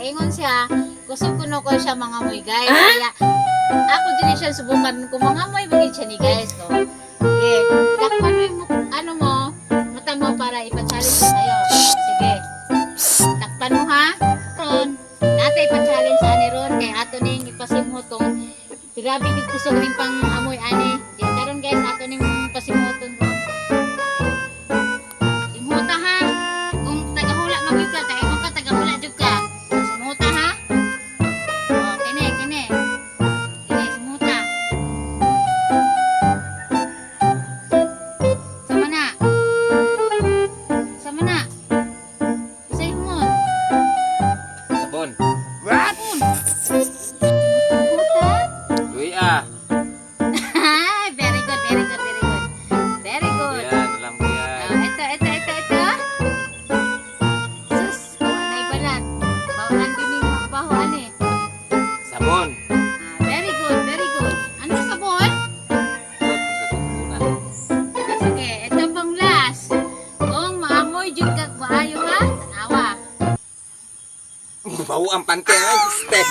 Ingon siya, kusog kuno ko siya mga moy guys. Kaya ako din siya subukan kung mga moy bagay siya ni guys. No? Okay, dakpan mo ano mo, mata mo para ipa-challenge tayo. Sige. Takpan mo ha. Ron, natay ipa-challenge ani ron kay ato ning ipasimho tong grabe gid kusog ning pang amoy ani. Di karon guys ato ning pasimho tong Simuta ha. Kung tagahula magyud ka, kay kung ka tagahula jud ka. Simuta ha. Oh, kini. Kini simuta. Sama na. Say mo. Sabon. What? Simuta. Uy ah. Very good. Yan, alam ko yan. Ito. Sus, nay balat. Bawalan din yung mabahoan eh. Sabon. Very good. Ano sabon? Sabon sa tubunan. Sige, ito pang last. Kung maamoy jud ka maayo ha, tanawa. Bau ang pante. Ay, step.